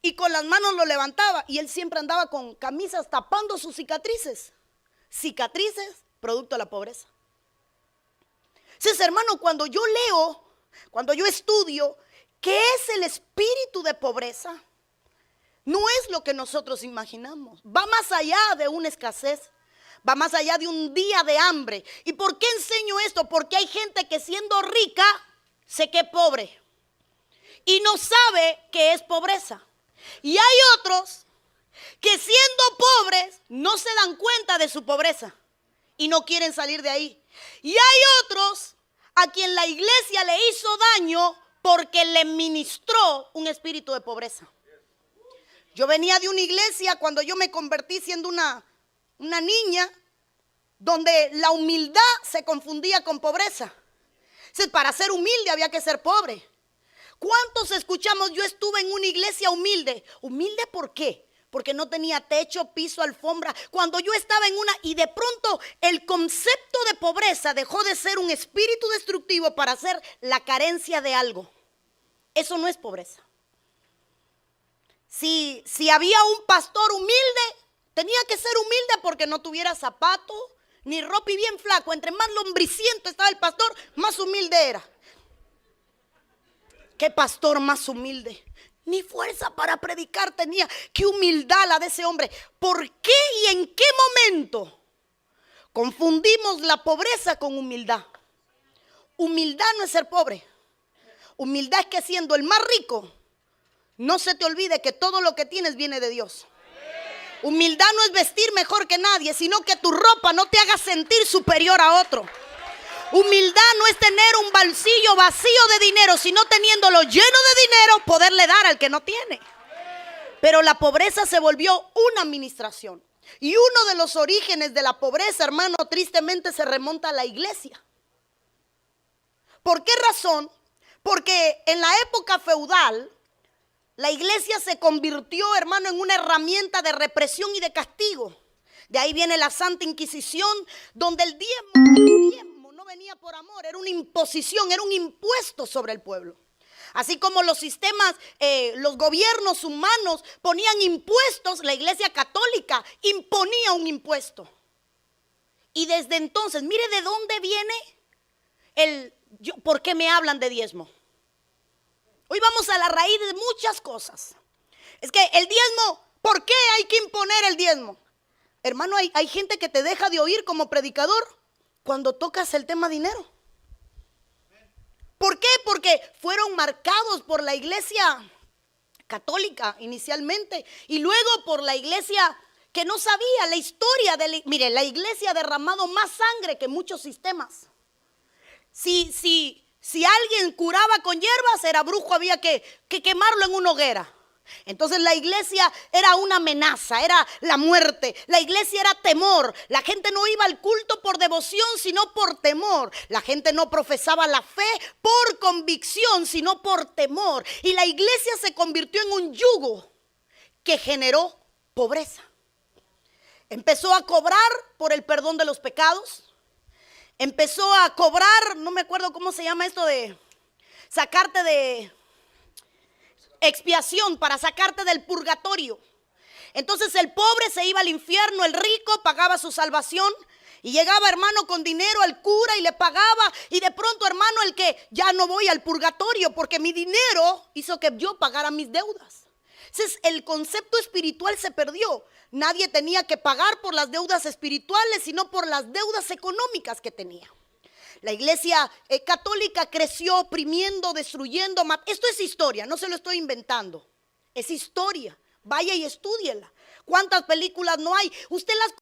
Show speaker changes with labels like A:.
A: y con las manos lo levantaba, y él siempre andaba con camisas tapando sus cicatrices. Cicatrices producto de la pobreza. Entonces, hermano, cuando yo leo, cuando yo estudio qué es el espíritu de pobreza, no es lo que nosotros imaginamos. Va más allá de una escasez, va más allá de un día de hambre. ¿Y por qué enseño esto? Porque hay gente que siendo rica se queda pobre y no sabe qué es pobreza. Y hay otros que siendo pobres no se dan cuenta de su pobreza y no quieren salir de ahí. Y hay otros a quien la iglesia le hizo daño porque le ministró un espíritu de pobreza. Yo venía de una iglesia cuando yo me convertí siendo una niña, donde la humildad se confundía con pobreza. Entonces, para ser humilde había que ser pobre. ¿Cuántos escuchamos? Yo estuve en una iglesia humilde. ¿Humilde por qué? Porque no tenía techo, piso, alfombra. Cuando yo estaba en una, y de pronto el concepto de pobreza dejó de ser un espíritu destructivo para ser la carencia de algo. Eso no es pobreza. Si había un pastor humilde, tenía que ser humilde porque no tuviera zapato ni ropa y bien flaco. Entre más lombriciento estaba el pastor, más humilde era. ¿Qué pastor más humilde? Ni fuerza para predicar tenía. Qué humildad la de ese hombre. ¿Por qué y en qué momento confundimos la pobreza con humildad? Humildad no es ser pobre. Humildad es que siendo el más rico, no se te olvide que todo lo que tienes viene de Dios. Humildad no es vestir mejor que nadie, sino que tu ropa no te haga sentir superior a otro. Humildad no es tener un bolsillo vacío de dinero, sino teniéndolo lleno de dinero, poderle dar al que no tiene. Pero la pobreza se volvió una administración. Y uno de los orígenes de la pobreza, hermano, tristemente se remonta a la iglesia. ¿Por qué razón? Porque en la época feudal, la iglesia se convirtió, hermano, en una herramienta de represión y de castigo. De ahí viene la Santa Inquisición, donde el diezmo no venía por amor, era una imposición, era un impuesto sobre el pueblo. Así como los sistemas, los gobiernos humanos ponían impuestos, la iglesia católica imponía un impuesto. Y desde entonces, mire de dónde viene ¿por qué me hablan de diezmo? Hoy vamos a la raíz de muchas cosas. Es que el diezmo, ¿por qué hay que imponer el diezmo? Hermano, hay gente que te deja de oír como predicador cuando tocas el tema dinero. ¿Por qué? Porque fueron marcados por la iglesia católica inicialmente y luego por la iglesia que no sabía la historia mire, la iglesia ha derramado más sangre que muchos sistemas. Si alguien curaba con hierbas, era brujo, había que quemarlo en una hoguera. Entonces la iglesia era una amenaza, era la muerte. La iglesia era temor. La gente no iba al culto por devoción, sino por temor. La gente no profesaba la fe por convicción, sino por temor. Y la iglesia se convirtió en un yugo que generó pobreza. Empezó a cobrar por el perdón de los pecados. Empezó a cobrar, no me acuerdo cómo se llama esto de sacarte de expiación, para sacarte del purgatorio. Entonces el pobre se iba al infierno, el rico pagaba su salvación y llegaba, hermano, con dinero al cura y le pagaba, y de pronto, hermano, el que ya no voy al purgatorio porque mi dinero hizo que yo pagara mis deudas. Entonces el concepto espiritual se perdió. Nadie tenía que pagar por las deudas espirituales, sino por las deudas económicas que tenía. La iglesia católica creció oprimiendo, destruyendo. Esto es historia, no se lo estoy inventando. Es historia. Vaya y estúdiela. ¿Cuántas películas no hay? Usted las